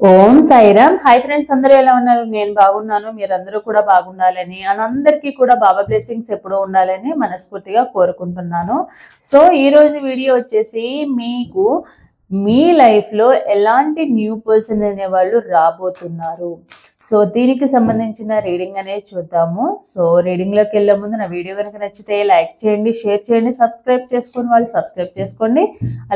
ఓం Sairam. Hi friends, అందరూ ఎలా ఉన్నారు? నేను బాగున్నాను. మీరందరూ కూడా బాగుండాలని అందరికీ కూడా బాబా బ్లెస్సింగ్స్ ఎప్పుడూ ఉండాలని మనస్ఫూర్తిగా కోరుకుంటున్నాను. సో ఈ రోజు వీడియో వచ్చేసి మీకు మీ లైఫ్లో ఎలాంటి న్యూ పర్సన్ అనేవాళ్ళు రాబోతున్నారు, సో దీనికి సంబంధించిన రీడింగ్ అనేది చూద్దాము. సో రీడింగ్లోకి వెళ్ళే ముందు నా వీడియో కనుక నచ్చితే లైక్ చేయండి, షేర్ చేయండి, సబ్స్క్రైబ్ చేసుకుని వాళ్ళు సబ్స్క్రైబ్ చేసుకోండి.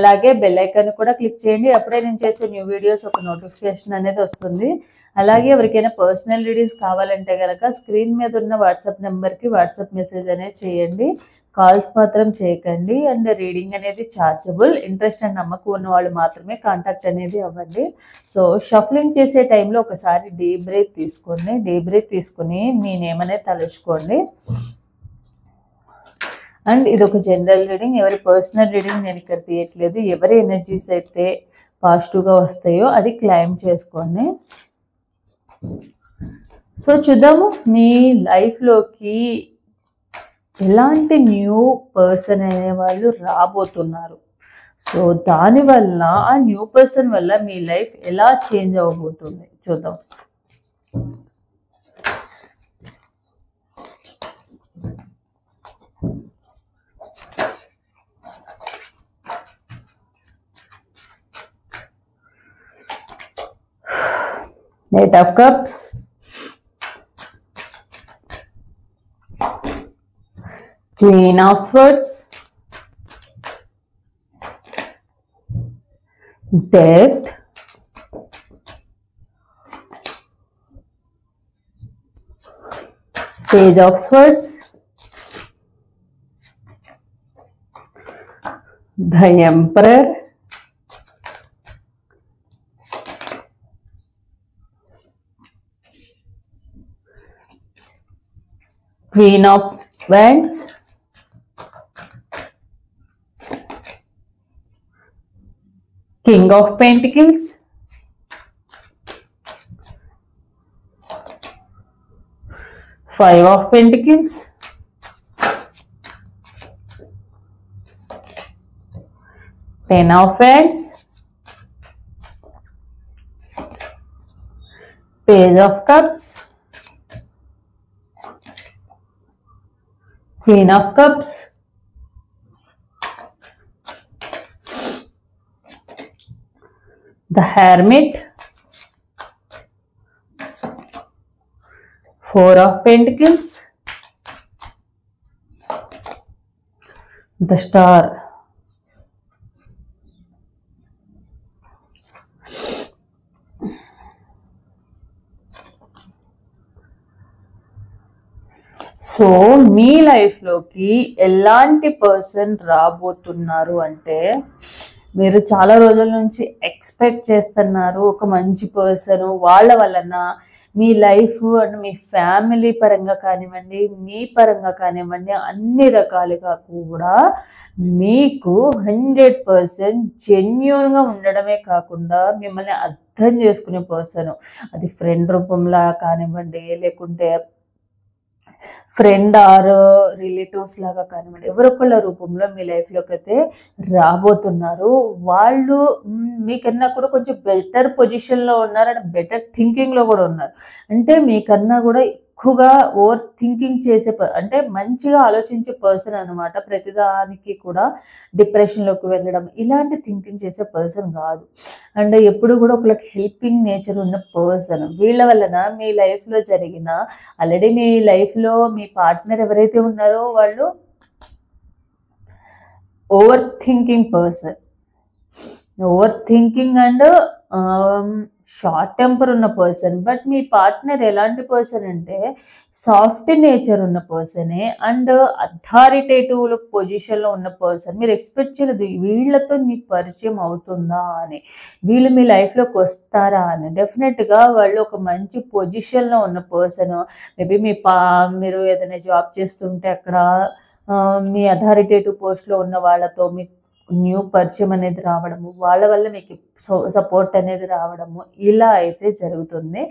అలాగే బెల్ ఐకాన్ కూడా క్లిక్ చేయండి. అప్పుడే నేను చేసే న్యూ వీడియోస్ ఒక నోటిఫికేషన్ అనేది వస్తుంది. అలాగే ఎవరికైనా పర్సనల్ రీడింగ్స్ కావాలంటే కనుక స్క్రీన్ మీద ఉన్న వాట్సాప్ నెంబర్కి వాట్సాప్ మెసేజ్ అనేది చేయండి. కాల్స్ మాత్రం చేయకండి. అండ్ రీడింగ్ అనేది ఛార్జబుల్. ఇంట్రెస్ట్ అండ్ నమ్మకం ఉన్న వాళ్ళు మాత్రమే కాంటాక్ట్ అనేది అవ్వండి. సో షఫ్లింగ్ చేసే టైంలో ఒకసారి డీప్ బ్రీత్ తీసుకోండి. డీప్ బ్రీత్ తీసుకుని మీ నేమ్ అనేది తలుచుకోండి. అండ్ ఇది ఒక జనరల్ రీడింగ్, ఎవరి పర్సనల్ రీడింగ్ నేను ఇక్కడ తీయట్లేదు. ఎవరి ఎనర్జీస్ అయితే పాజిటివ్గా వస్తాయో అది క్లైమ్ చేసుకోండి. సో చూద్దాము మీ లైఫ్లోకి ఎలాంటి న్యూ పర్సన్ అనే వాళ్ళు రాబోతున్నారు. సో దానివల్ల ఆ న్యూ పర్సన్ వల్ల మీ లైఫ్ ఎలా చేంజ్ అవ్వబోతుంది చూద్దాం. Knight of Cups, Queen of Swords, Death, Page of Swords, the Emperor, Queen of Wands, King of Pentacles, Five of Pentacles, Ten of Wands, Page of Cups, Queen of Cups, the Hermit, Four of Pentacles, the Star. So మీ లైఫ్లోకి ఎలాంటి person రాబోతున్నారు అంటే, మీరు చాలా రోజుల నుంచి expect చేస్తున్నారు ఒక మంచి పర్సన్, వాళ్ళ వలన మీ లైఫ్ అండ్ మీ ఫ్యామిలీ పరంగా కానివ్వండి, మీ పరంగా కానివ్వండి, అన్ని రకాలుగా కూడా మీకు 100% జెన్యూన్గా ఉండడమే కాకుండా మిమ్మల్ని అర్థం చేసుకునే పర్సన్, అది ఫ్రెండ్ రూపంలో కానివ్వండి, లేకుంటే ఫ్రెండ్ ఆర్ రిలేటివ్స్ లాగా కానివ్వండి, ఎవరొకళ్ళ రూపంలో మీ లైఫ్లోకి అయితే రాబోతున్నారు. వాళ్ళు మీకన్నా కూడా కొంచెం బెటర్ పొజిషన్లో ఉన్నారు అండ్ బెటర్ థింకింగ్లో కూడా ఉన్నారు. అంటే మీకన్నా కూడా ఎక్కువగా ఓవర్ థింకింగ్ చేసే అంటే మంచిగా ఆలోచించే పర్సన్ అనమాట. ప్రతిదానికి కూడా డిప్రెషన్లోకి వెళ్ళడం ఇలాంటి థింకింగ్ చేసే పర్సన్ కాదు. అండ్ ఎప్పుడు కూడా ఒకళ్ళకి హెల్పింగ్ నేచర్ ఉన్న పర్సన్. వీళ్ళ వలన మీ లైఫ్లో జరిగిన ఆల్రెడీ మీ లైఫ్లో మీ పార్ట్నర్ ఎవరైతే ఉన్నారో వాళ్ళు over thinking person, over thinking and short temper ఉన్న పర్సన్. బట్ మీ పార్ట్నర్ ఎలాంటి పర్సన్ అంటే సాఫ్ట్ నేచర్ ఉన్న పర్సనే అండ్ అథారిటేటివ్ పొజిషన్లో ఉన్న పర్సన్. మీరు ఎక్స్పెక్ట్ చేయలేదు వీళ్ళతో మీకు పరిచయం అవుతుందా అని, వీళ్ళు మీ లైఫ్లోకి వస్తారా అని. డెఫినెట్గా వాళ్ళు ఒక మంచి పొజిషన్లో ఉన్న పర్సన్. మేబీ మీరు ఏదైనా జాబ్ చేస్తుంటే అక్కడ మీ అథారిటేటివ్ పోస్ట్లో ఉన్న వాళ్ళతో మీకు న్యూ పరిచయం అనేది రావడము, వాళ్ళ వల్ల మీకు సపోర్ట్ అనేది రావడము, ఇలా అయితే జరుగుతుంది.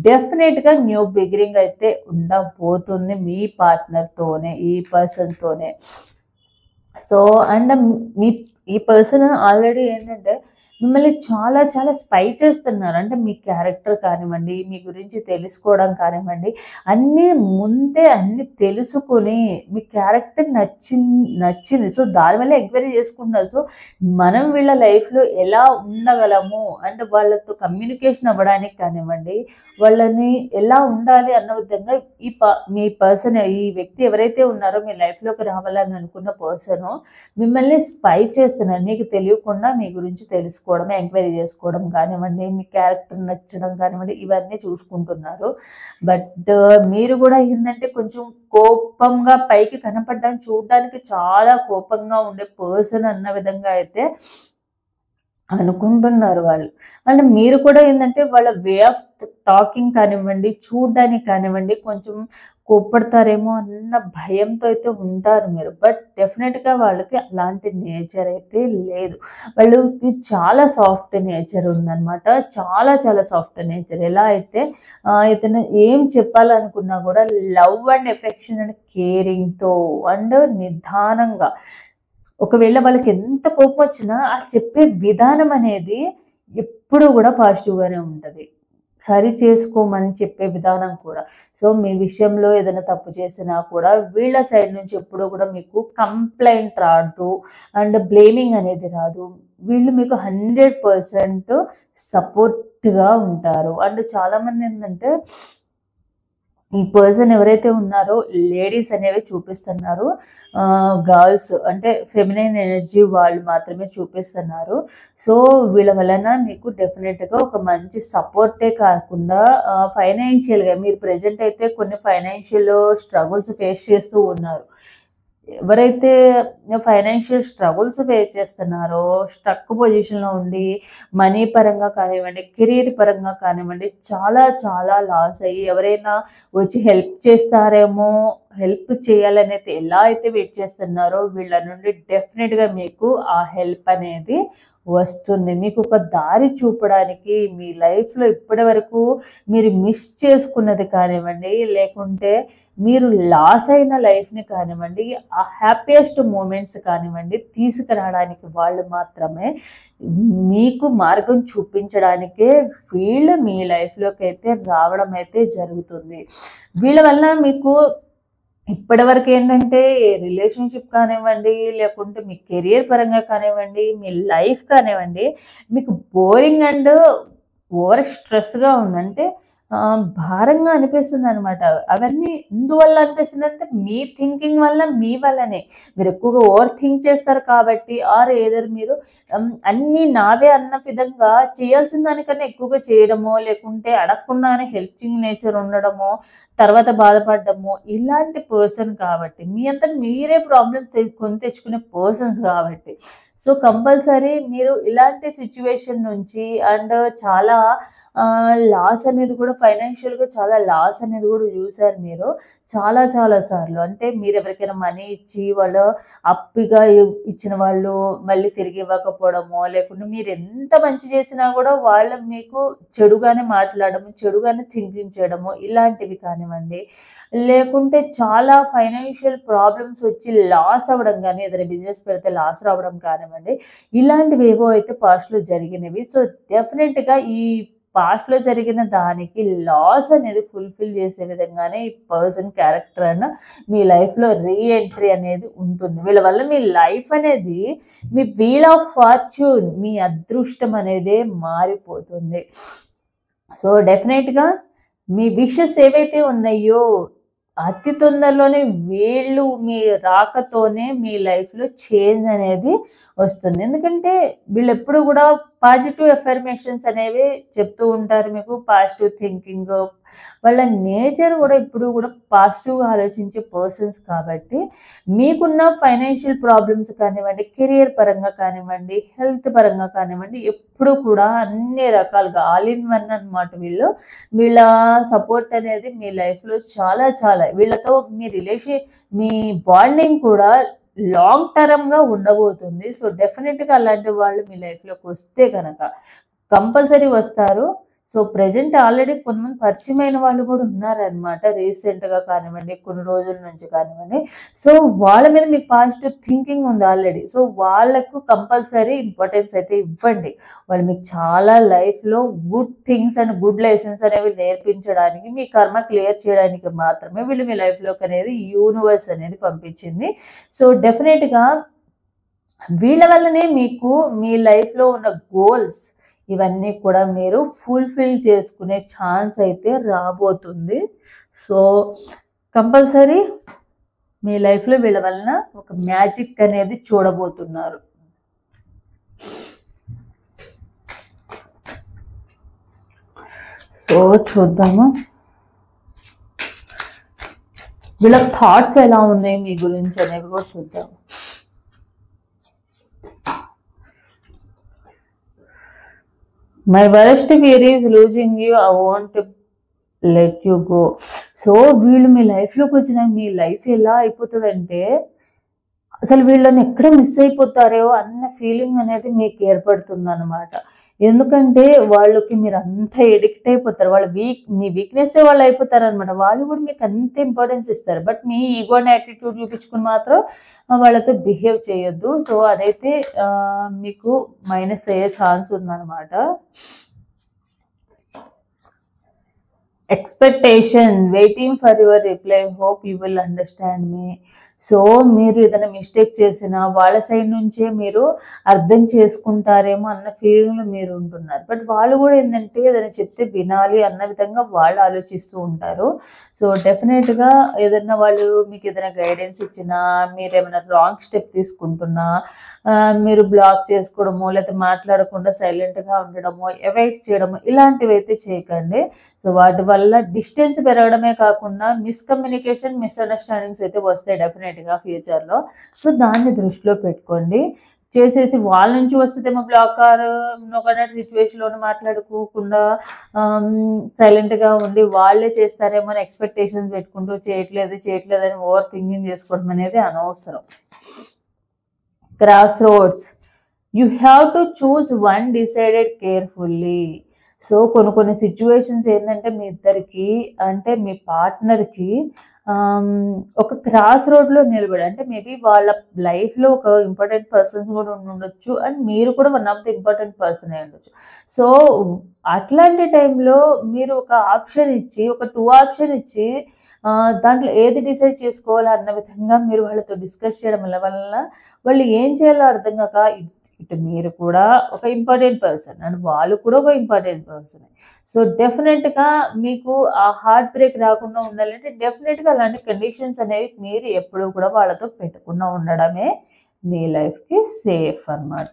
డెఫినెట్గా న్యూ బిగినింగ్ అయితే ఉండబోతుంది మీ పార్ట్నర్తోనే, ఈ పర్సన్తోనే. సో అండ్ మీ ఈ పర్సన్ ఆల్రెడీ ఏంటంటే మిమ్మల్ని చాలా చాలా స్పై చేస్తున్నారు. అంటే మీ క్యారెక్టర్ కానివ్వండి, మీ గురించి తెలుసుకోవడం కానివ్వండి, అన్నీ ముందే అన్నీ తెలుసుకొని మీ క్యారెక్టర్ నచ్చింది. సో దానివల్ల ఎంక్వైరీ చేసుకుంటున్నారు. సో మనం వీళ్ళ లైఫ్‌లో ఎలా ఉండగలము అంటే వాళ్ళతో కమ్యూనికేషన్ అవ్వడానికి కానివ్వండి, వాళ్ళని ఎలా ఉండాలి అన్న విధంగా మీ పర్సన్ ఈ వ్యక్తి ఎవరైతే ఉన్నారో మీ లైఫ్‌లోకి రావాలని అనుకున్న పర్సను మిమ్మల్ని స్పై చేస్తున్నారు. మీకు తెలియకుండా మీ గురించి తెలుసుకోవడం, ఎంక్వైరీ చేసుకోవడం కానివ్వండి, మీ క్యారెక్టర్ నచ్చడం కానివ్వండి, ఇవన్నీ చూసుకుంటున్నారు. బట్ మీరు కూడా ఏందంటే కొంచెం కోపంగా పైకి కనపడడానికి చూడడానికి చాలా కోపంగా ఉండే పర్సన్ అన్న విధంగా అయితే అనుకుంటున్నారు వాళ్ళు. అంటే మీరు కూడా ఏందంటే వాళ్ళ వే ఆఫ్ టాకింగ్ కానివ్వండి, చూడడానికి కానివ్వండి, కొంచెం కోప్పడతారేమో అన్న భయంతో అయితే ఉంటారు మీరు. బట్ డెఫినెట్‌గా వాళ్ళకి అలాంటి నేచర్ అయితే లేదు. వాళ్ళకి చాలా సాఫ్ట్ నేచర్ ఉందనమాట. చాలా చాలా సాఫ్ట్ నేచర్. ఎలా అయితే ఇతను ఏం చెప్పాలనుకున్నా కూడా లవ్ అండ్ ఎఫెక్షన్ అండ్ కేరింగ్‌తో అండ్ నిదానంగా ఒకవేళ వాళ్ళకి ఎంత కోపం వచ్చినా ఆ చెప్పే విధానం అనేది ఎప్పుడు కూడా పాజిటివ్‌గానే ఉంటది. సరి చేసుకోమని చెప్పే విధానం కూడా. సో మీ విషయంలో ఏదైనా తప్పు చేసినా కూడా వీళ్ళ సైడ్ నుంచి ఎప్పుడూ కూడా మీకు కంప్లెయింట్ రాదు. అండ్ బ్లేమింగ్ అనేది రాదు. వీళ్ళు మీకు 100% సపోర్ట్‌గా ఉంటారు. అండ్ చాలామంది ఏందంటే ఈ పర్సన్ ఎవరైతే ఉన్నారో లేడీస్ అనేవి చూపిస్తున్నారు. గర్ల్స్ అంటే ఫెమినైన్ ఎనర్జీ వాళ్ళు మాత్రమే చూపిస్తున్నారు. సో వీళ్ళ వలన మీకు డెఫినెట్‌గా ఒక మంచి సపోర్టే కాకుండా ఫైనాన్షియల్‌గా మీరు ప్రెజెంట్ అయితే కొన్ని ఫైనాన్షియల్ స్ట్రగుల్స్ ఫేస్ చేస్తూ ఉన్నారు. ఎవరైతే ఫైనాన్షియల్ స్ట్రగుల్స్ ఫేస్ చేస్తున్నారో, స్టక్ పొజిషన్‌లో ఉండి మనీ పరంగా కానివ్వండి, కెరీర్ పరంగా కానివ్వండి, చాలా చాలా లాస్ అయ్యి ఎవరైనా వచ్చి హెల్ప్ చేస్తారేమో, హెల్ప్ చేయాలనైతే ఎలా అయితే వెయిట్ చేస్తున్నారో వీళ్ళ నుండి డెఫినెట్‌గా మీకు ఆ హెల్ప్ అనేది వస్తుంది. మీకు ఒక దారి చూపడానికి మీ లైఫ్‌లో ఇప్పటివరకు మీరు మిస్ చేసుకున్నది కానివ్వండి, లేకుంటే మీరు లాస్ అయిన లైఫ్‌ని కానివ్వండి, ఆ హ్యాపీయెస్ట్ మూమెంట్స్ కానివ్వండి, తీసుకురావడానికి వాళ్ళు మాత్రమే మీకు మార్గం చూపించడానికే వీళ్ళు మీ లైఫ్‌లోకి అయితే రావడం అయితే జరుగుతుంది. వీళ్ళ వల్ల మీకు ఇప్పటివరకు ఏంటంటే రిలేషన్‌షిప్ కానివ్వండి, లేకుంటే మీ కెరియర్ పరంగా కానివ్వండి, మీ లైఫ్ కానివ్వండి, మీకు బోరింగ్ అండ్ ఓవర్ స్ట్రెస్‌గా ఉందంటే భారంగా అనిపిస్తుందనమాట. అవన్నీ ఎందువల్ల అనిపిస్తుందంటే మీ థింకింగ్ వల్ల, మీ వల్లనే. మీరు ఎక్కువగా ఓవర్ థింక్ చేస్తారు కాబట్టి ఎయిదర్ మీరు అన్నీ నావే అన్న విధంగా చేయాల్సిన దానికన్నా ఎక్కువగా చేయడమో, లేకుంటే అడగకుండానే హెల్పింగ్ నేచర్ ఉండడమో, తర్వాత బాధపడడము ఇలాంటి పర్సన్ కాబట్టి మీ అంతట మీరే ప్రాబ్లమ్ కొని తెచ్చుకునే పర్సన్స్ కాబట్టి సో కంపల్సరీ మీరు ఇలాంటి సిచ్యువేషన్ నుంచి అండ్ చాలా లాస్ అనేది కూడా ఫైనాన్షియల్‌గా చాలా లాస్ అనేది కూడా చూసారు మీరు. చాలా చాలా సార్లు. అంటే మీరు ఎవరికైనా మనీ ఇచ్చి వాళ్ళు అప్పిగా ఇచ్చిన వాళ్ళు మళ్ళీ తిరిగి ఇవ్వకపోవడమో, లేకుంటే మీరు ఎంత మంచి చేసినా కూడా వాళ్ళు మీకు చెడుగానే మాట్లాడడము, చెడుగానే థింకింగ్ చేయడము ఇలాంటివి కానివ్వండి. లేకుంటే చాలా ఫైనాన్షియల్ ప్రాబ్లమ్స్ వచ్చి లాస్ అవ్వడం గానీ, ఏదైనా బిజినెస్ పెడితే లాస్ రావడం కానివ్వండి. ఇలాంటివేవో అయితే పాస్ట్‌లో జరిగినవి. సో డెఫినెట్‌గా ఈ పాస్ట్‌లో జరిగిన దానికి లాస్ అనేది ఫుల్‌ఫిల్ చేసే విధంగానే ఈ పర్సన్ క్యారెక్టర్ అన్న మీ లైఫ్‌లో రీ ఎంట్రీ అనేది ఉంటుంది. వీళ్ళ వల్ల మీ లైఫ్ అనేది మీ వీల్ ఆఫ్ ఫార్చ్యూన్ మీ అదృష్టం అనేదే మారిపోతుంది. సో డెఫినెట్‌గా మీ విషెస్ ఏవైతే ఉన్నాయో అతి తొందరలోనే వీళ్ళు మీ రాకతోనే మీ లైఫ్‌లో చేంజ్ అనేది వస్తుంది. ఎందుకంటే వీళ్ళెప్పుడు కూడా పాజిటివ్ అఫర్మేషన్స్ అనేవి చెప్తూ ఉంటారు మీకు. పాజిటివ్ థింకింగ్ వాళ్ళ నేచర్ కూడా ఎప్పుడు కూడా పాజిటివ్‌గా ఆలోచించే పర్సన్స్ కాబట్టి మీకున్న ఫైనాన్షియల్ ప్రాబ్లమ్స్ కానివ్వండి, కెరియర్ పరంగా కానివ్వండి, హెల్త్ పరంగా కానివ్వండి, ఎప్పుడు కూడా అన్ని రకాలుగా ఆల్ ఇన్ వన్ అనమాట వీళ్ళు. వీళ్ళ సపోర్ట్ అనేది మీ లైఫ్‌లో చాలా చాలా వీళ్ళతో మీ బాండింగ్ కూడా లాంగ్ టర్మ్‌గా ఉండబోతుంది. సో డెఫినెట్‌గా అలాంటి వాళ్ళు మీ లైఫ్‌లోకి వస్తే గనక కంపల్సరీ వస్తారు. సో ప్రెజెంట్ ఆల్రెడీ కొంతమంది పరిచయమైన వాళ్ళు కూడా ఉన్నారనమాట, రీసెంట్గా కానివ్వండి, కొన్ని రోజుల నుంచి కానివ్వండి. సో వాళ్ళ మీద మీకు పాజిటివ్ థింకింగ్ ఉంది ఆల్రెడీ. సో వాళ్ళకు కంపల్సరీ ఇంపార్టెన్స్ అయితే ఇవ్వండి. వాళ్ళు మీకు చాలా లైఫ్లో good things and good lessons అనేవి నేర్పించడానికి, మీ కర్మ క్లియర్ చేయడానికి మాత్రమే వీళ్ళు మీ లైఫ్లోకి అనేది యూనివర్స్ అనేది పంపించింది. సో డెఫినెట్గా వీళ్ళ వల్లనే మీకు మీ లైఫ్లో ఉన్న గోల్స్ ఇవన్నీ కూడా మీరు ఫుల్ఫిల్ చేసుకునే ఛాన్స్ అయితే రాబోతుంది. సో కంపల్సరీ మీ లైఫ్లో వీళ్ళ వలన ఒక మ్యాజిక్ అనేది చూడబోతున్నారు. సో చూద్దాము వీళ్ళ థాట్స్ ఎలా ఉన్నాయి మీ గురించి అనేవి కూడా చూద్దాము. My worst fear is losing you, I want let you go. So వీళ్ళు మీ లైఫ్లోకి వచ్చిన మీ లైఫ్ ఎలా అయిపోతుందంటే అసలు వీళ్ళని ఎక్కడ మిస్ అయిపోతారో అన్న ఫీలింగ్ అనేది మీకు ఏర్పడుతుంది అనమాట. ఎందుకంటే వాళ్ళకి మీరు అంత ఎడిక్ట్ అయిపోతారు, మీ వీక్నెస్ వాళ్ళు అయిపోతారు అనమాట. వాళ్ళు కూడా మీకు అంత ఇంపార్టెన్స్ ఇస్తారు, బట్ మీ ఈగో అండ్ యాటిట్యూడ్ చూపించుకుని మాత్రం వాళ్ళతో బిహేవ్ చేయొద్దు. సో అదైతే మీకు మైనస్ అయ్యే ఛాన్స్ ఉందన్నమాట. Expectation, waiting for your reply, hope you will understand me. So మీరు ఏదైనా మిస్టేక్ చేసినా వాళ్ళ సైడ్ నుంచే మీరు అర్థం చేసుకుంటారేమో అన్న ఫీలింగ్లో మీరు ఉంటున్నారు, బట్ వాళ్ళు కూడా ఏంటంటే ఏదైనా చెప్తే వినాలి అన్న విధంగా వాళ్ళు ఆలోచిస్తూ ఉంటారు. సో డెఫినెట్గా ఏదైనా వాళ్ళు మీకు ఏదైనా గైడెన్స్ ఇచ్చినా, మీరు ఏమైనా రాంగ్ స్టెప్ తీసుకుంటున్నా, మీరు బ్లాక్ చేసుకోవడమో లేకపోతే మాట్లాడకుండా సైలెంట్గా ఉండడమో, అవాయిడ్ చేయడమో ఇలాంటివి అయితే చేయకండి. సో వాటి వల్ల డిస్టెన్స్ పెరగడమే కాకుండా మిస్కమ్యూనికేషన్, మిస్అండర్స్టాండింగ్స్ అయితే వస్తాయి డెఫినెట్గా ఫ్యూచర్లో. సో దాన్ని దృష్టిలో పెట్టుకోండి. చేసేసి వాళ్ళ నుంచి వస్తుందేమో బ్లాక్ ఒకటి సిచ్యువేషన్లో మాట్లాడుకోకుండా సైలెంట్గా ఉండి వాళ్ళే చేస్తారేమో అని ఎక్స్పెక్టేషన్స్ పెట్టుకుంటూ చేయట్లేదు అని ఓవర్ థింకింగ్ చేసుకోవడం అనేది అనవసరం. Cross roads, you have to choose one decided carefully. So కొన్ని సిచ్యువేషన్స్ ఏంటంటే మీ ఇద్దరికి అంటే మీ పార్ట్నర్కి ఒక క్రాస్ రోడ్లో నిలబడి, అంటే మేబీ వాళ్ళ లైఫ్లో ఒక ఇంపార్టెంట్ పర్సన్స్ కూడా ఉండొచ్చు అండ్ మీరు కూడా one of the important person అయి ఉండొచ్చు. సో అట్లాంటి టైంలో మీరు ఒక ఆప్షన్ ఇచ్చి, ఒక 2 ఆప్షన్ ఇచ్చి దాంట్లో ఏది డిసైడ్ చేసుకోవాలో అన్న విధంగా మీరు వాళ్ళతో డిస్కస్ చేయడం వల్ల వాళ్ళు ఏం చేయాలో అర్థం కాక, ఇటు మీరు కూడా ఒక ఇంపార్టెంట్ పర్సన్ అండ్ వాళ్ళు కూడా ఒక ఇంపార్టెంట్ పర్సన్. సో డెఫినెట్గా మీకు ఆ హార్ట్ బ్రేక్ రాకుండా ఉండాలంటే డెఫినెట్గా అలాంటి కండిషన్స్ అనేవి మీరు ఎప్పుడూ కూడా వాళ్ళతో పెట్టకుండా ఉండడమే మీ లైఫ్కి సేఫ్ అన్నమాట.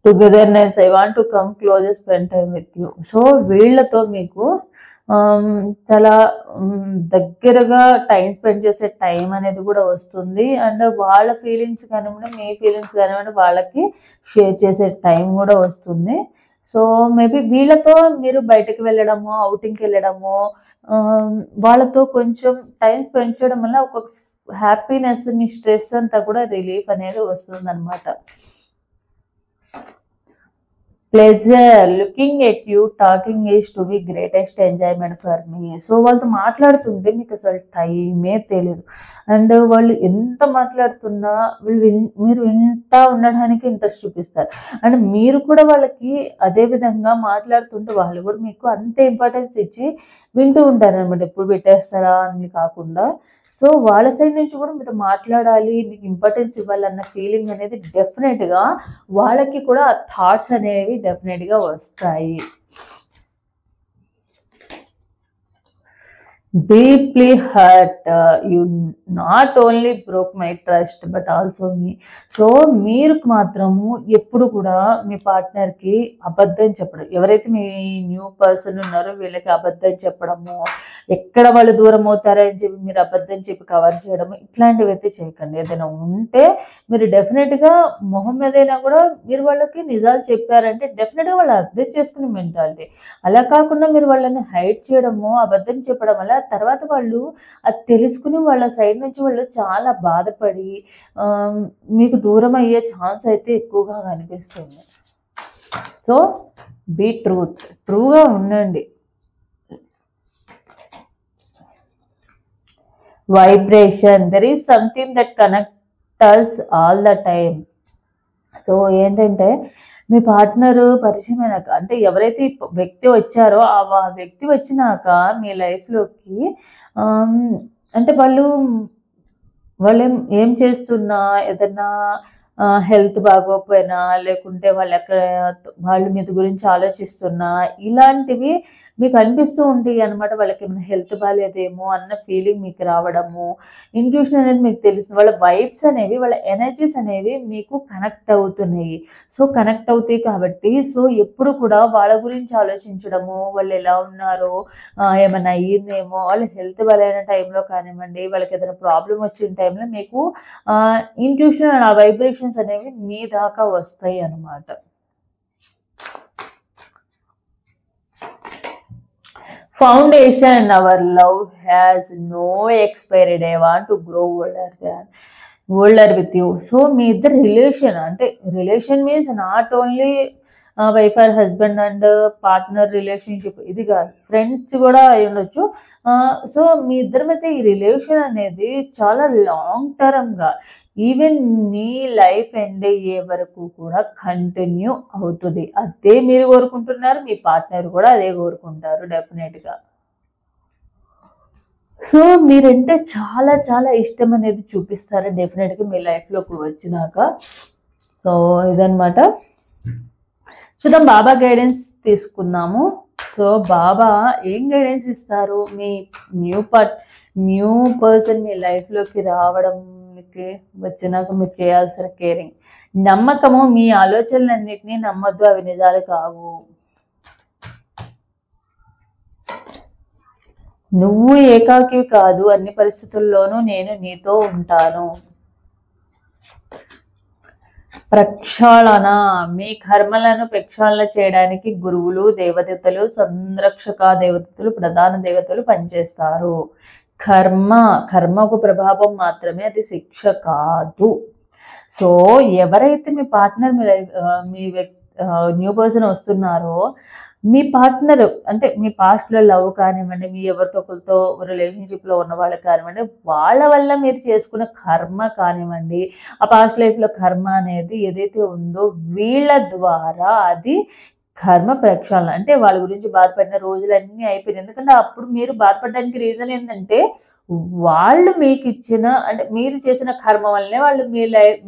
Togetherness, I want to come close spend time with you. So వీళ్ళతో మీకు చాలా దగ్గరగా టైం స్పెండ్ చేసే టైం అనేది కూడా వస్తుంది అండ్ వాళ్ళ ఫీలింగ్స్ కానివ్వండి, మీ ఫీలింగ్స్ కానివ్వండి వాళ్ళకి షేర్ చేసే టైం కూడా వస్తుంది. సో మేబీ వీళ్ళతో మీరు బయటకు వెళ్ళడము, అవుటింగ్కి వెళ్ళడము, వాళ్ళతో కొంచెం టైం స్పెండ్ చేయడం వల్ల ఒక హ్యాపీనెస్, మీ స్ట్రెస్ అంతా కూడా రిలీఫ్ అనేది వస్తుంది అనమాట. Pleasure, looking at you, talking is to be greatest enjoyment for me. So వాళ్ళతో మాట్లాడుతుంటే మీకు అసలు టైమే తెలియదు అండ్ వాళ్ళు ఎంత మాట్లాడుతున్నా మీరు వింటా ఉండడానికి ఇంట్రెస్ట్ చూపిస్తారు అండ్ మీరు కూడా వాళ్ళకి అదే విధంగా మాట్లాడుతుంటే వాళ్ళు కూడా మీకు అంతే ఇంపార్టెన్స్ ఇచ్చి వింటూ ఉంటారు అనమాట. ఎప్పుడు పెట్టేస్తారా అని కాకుండా, సో వాళ్ళ సైడ్ నుంచి కూడా మీతో మాట్లాడాలి, మీకు ఇంపార్టెన్స్ ఇవ్వాలన్న ఫీలింగ్ అనేది డెఫినెట్గా వాళ్ళకి కూడా ఆ థాట్స్ అనేవి డెఫినెట్గా వస్తాయి. Deeply hurt, you not only broke my trust but also me. So మీరు మాత్రము ఎప్పుడు కూడా మీ పార్ట్నర్కి అబద్ధం చెప్పడం, ఎవరైతే మీ న్యూ పర్సన్ ఉన్నారో వీళ్ళకి అబద్ధం చెప్పడము, ఎక్కడ వాళ్ళు దూరం అవుతారని చెప్పి మీరు అబద్ధం చెప్పి కవర్ చేయడం ఇట్లాంటివి అయితే చేయకండి. ఏదైనా ఉంటే మీరు డెఫినెట్గా మొహం మీదైనా కూడా మీరు వాళ్ళకి నిజాలు చెప్పారంటే డెఫినెట్గా వాళ్ళు అర్థం చేసుకునే మెంటాలిటీ. అలా కాకుండా మీరు వాళ్ళని హైడ్ చేయడము, అబద్ధం చెప్పడం వల్ల తర్వాత వాళ్ళు అది తెలుసుకుని వాళ్ళ సైడ్ నుంచి వాళ్ళు చాలా బాధపడి మీకు దూరం అయ్యే ఛాన్స్ అయితే ఎక్కువగా కనిపిస్తుంది. సో బీ ట్రూగా ఉండండి. Vibration, there is something that connect us all the time. So ఏంటంటే మీ పార్ట్నరు పరిచయం అయినాక అంటే ఎవరైతే వ్యక్తి వచ్చారో ఆ వ్యక్తి వచ్చినాక మీ లైఫ్లోకి అంటే వాళ్ళు ఏం చేస్తున్నా, ఏదన్నా హెల్త్ బాగోకపోయినా, లేకుంటే వాళ్ళు మీ గురించి ఆలోచిస్తున్నా, ఇలాంటివి మీకు అనిపిస్తూ ఉంటాయి అనమాట. వాళ్ళకి ఏమైనా హెల్త్ బాగాలేదేమో అన్న ఫీలింగ్ మీకు రావడము, ఇంట్యూషన్ అనేది మీకు తెలుస్తుంది. వాళ్ళ వైబ్స్ అనేవి, వాళ్ళ ఎనర్జీస్ అనేవి మీకు కనెక్ట్ అవుతున్నాయి. సో కనెక్ట్ అవుతాయి కాబట్టి సో ఎప్పుడు కూడా వాళ్ళ గురించి ఆలోచించడము, వాళ్ళు ఎలా ఉన్నారో, ఏమైనా అయ్యిందేమో, వాళ్ళు హెల్త్ బాగాలేని టైంలో కానివ్వండి, వాళ్ళకి ఏదైనా ప్రాబ్లం వచ్చిన టైంలో మీకు ఇంట్యూషన్ అండ్ ఆ వైబ్రేషన్స్ అనేవి మీ దాకా వస్తాయి అన్నమాట. Foundation, our love has no expiry day, want to grow older with you. So మీ ఇద్దరు రిలేషన్ అంటే relation means not only wife or husband and partner relationship, ఇది కాదు, ఫ్రెండ్స్ కూడా అయి ఉండొచ్చు. సో మీ ఇద్దరి మధ్య ఈ రిలేషన్ అనేది చాలా లాంగ్ టర్మ్గా ఈవెన్ మీ లైఫ్ ఎండ్ అయ్యే వరకు కూడా కంటిన్యూ అవుతుంది. అదే మీరు కోరుకుంటున్నారు, మీ పార్ట్నర్ కూడా అదే కోరుకుంటారు డెఫినెట్గా. సో మీరంటే చాలా చాలా ఇష్టం అనేది చూపిస్తారు డెఫినెట్గా మీ లైఫ్లోకి వచ్చినాక. సో ఇదన్నమాట. చూద్దాం బాబా గైడెన్స్ తీసుకుందాము. సో బాబా ఏం గైడెన్స్ ఇస్తారు? మీ న్యూ పర్సన్ మీ లైఫ్లోకి రావడానికి వచ్చినాక మీరు చేయాల్సిన కేరింగ్, నమ్మకము, మీ ఆలోచనలన్నిటినీ నమ్మద్దు, అవి నిజాలు కావు. నువ్వు ఏకాకివి కాదు, అన్ని పరిస్థితుల్లోనూ నేను నీతో ఉంటాను. ప్రక్షాళన, మీ కర్మలను ప్రక్షాళన చేయడానికి గురువులు, దేవతలు, సంరక్షక దేవతలు, ప్రధాన దేవతలు పనిచేస్తారు. కర్మకు ప్రభావం మాత్రమే, అది శిక్ష కాదు. సో ఎవరైతే మీ పార్ట్నర్ మీ న్యూ పర్సన్ వస్తున్నారో, మీ పార్ట్నర్ అంటే మీ పాస్ట్లో లవ్ కానివ్వండి, మీ ఎవరితో ఒకరితో రిలేషన్షిప్లో ఉన్న వాళ్ళు కానివ్వండి, వాళ్ళ వల్ల మీరు చేసుకున్న కర్మ కానివ్వండి, ఆ పాస్ట్ లైఫ్లో కర్మ అనేది ఏదైతే ఉందో వీళ్ళ ద్వారా అది కర్మ ప్రక్షాళన. అంటే వాళ్ళ గురించి బాధపడిన రోజులన్నీ అయిపోయినాయి. ఎందుకంటే అప్పుడు మీరు బాధపడడానికి రీజన్ ఏంటంటే వాళ్ళు మీకు ఇచ్చిన అంటే మీరు చేసిన కర్మ వల్లనే వాళ్ళు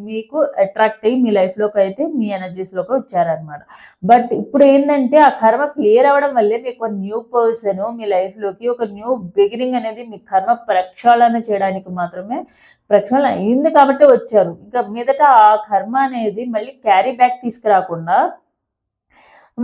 మీకు అట్రాక్ట్ అయ్యి మీ లైఫ్లోకి అయితే మీ ఎనర్జీస్లోకి వచ్చారనమాట. బట్ ఇప్పుడు ఏంటంటే ఆ కర్మ క్లియర్ అవ్వడం వల్లే మీకు న్యూ పర్సన్ మీ లైఫ్లోకి ఒక న్యూ బిగినింగ్ అనేది మీ కర్మ ప్రక్షాళన చేయడానికి మాత్రమే ప్రక్షాళన అయింది కాబట్టి వచ్చారు. ఇంకా మీదట ఆ కర్మ అనేది మళ్ళీ క్యారీ బ్యాక్ తీసుకురాకుండా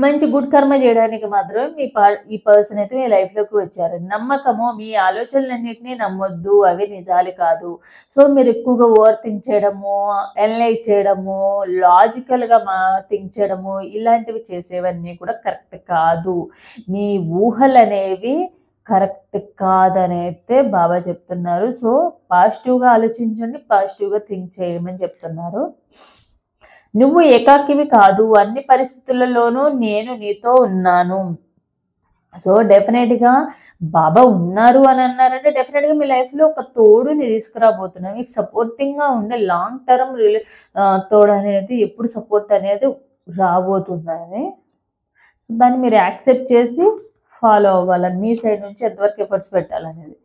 మంచి గుడ్ కర్మ చేయడానికి మాత్రమే ఈ పర్సన్ అయితే మీ లైఫ్లోకి వచ్చారు. నమ్మకము, మీ ఆలోచనలన్నింటినీ నమ్మొద్దు, అవి నిజాలు కాదు. సో మీరు ఎక్కువగా ఓవర్ థింక్ చేయడము, అనలైజ్ చేయడము, లాజికల్గా థింక్ చేయడము, ఇలాంటివి చేసేవన్నీ కూడా కరెక్ట్ కాదు. మీ ఊహలు అనేవి కరెక్ట్ కాదనైతే బాబా చెప్తున్నారు. సో పాజిటివ్గా ఆలోచించండి, పాజిటివ్గా థింక్ చేయమని చెప్తున్నారు. నువ్వు ఏకాకివి కాదు, అన్ని పరిస్థితులలోనూ నేను నీతో ఉన్నాను. సో డెఫినెట్గా బాబా ఉన్నారు అని అన్నారంటే డెఫినెట్గా మీ లైఫ్లో ఒక తోడుని తీసుకురాబోతున్నారు. మీకు సపోర్టింగ్గా ఉండే లాంగ్ టర్మ్ తోడు అనేది ఎప్పుడు సపోర్ట్ అనేది రాబోతుందని, సో దాన్ని మీరు యాక్సెప్ట్ చేసి ఫాలో అవ్వాలని, మీ సైడ్ నుంచి ఎంతవరకు ఎఫర్ట్స్ పెట్టాలనేది.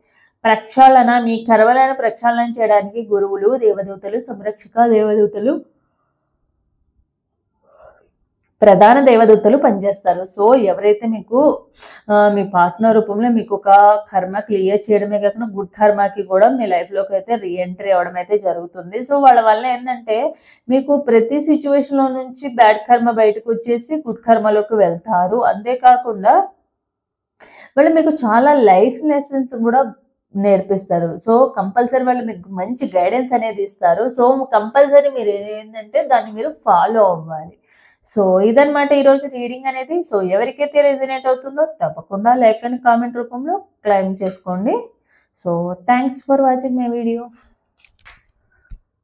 ప్రక్షాళన, మీ కర్మలను ప్రక్షాళన చేయడానికి గురువులు, దేవదూతలు, సంరక్షక దేవదూతలు, ప్రధాన దేవదూతలు పనిచేస్తారు. సో ఎవరైతే మీకు మీ పార్ట్నర్ రూపంలో మీకు ఒక కర్మ క్లియర్ చేయడమే కాకుండా గుడ్ కర్మకి కూడా మీ లైఫ్లోకి అయితే రీఎంట్రీ అవ్వడం అయితే జరుగుతుంది. సో వాళ్ళ వల్ల ఏంటంటే మీకు ప్రతి సిచ్యువేషన్లో నుంచి బ్యాడ్ కర్మ బయటకు వచ్చేసి గుడ్ కర్మలోకి వెళ్తారు. అంతేకాకుండా వాళ్ళు మీకు చాలా లైఫ్ లెసన్స్ కూడా నేర్పిస్తారు. సో, కంపల్సరీ వాళ్ళు మీకు మంచి గైడెన్స్ అనేది ఇస్తారు. సో, కంపల్సరీ మీరు ఏంటంటే దాన్ని మీరు ఫాలో అవ్వాలి. సో, ఇదనమాట ఈరోజు రీడింగ్ అనేది. సో, ఎవరికైతే రెజొనేట్ అవుతుందో తప్పకుండా లైక్ అండ్ కామెంట్ రూపంలో క్లెయిమ్ చేసుకోండి. So, thanks for watching my video.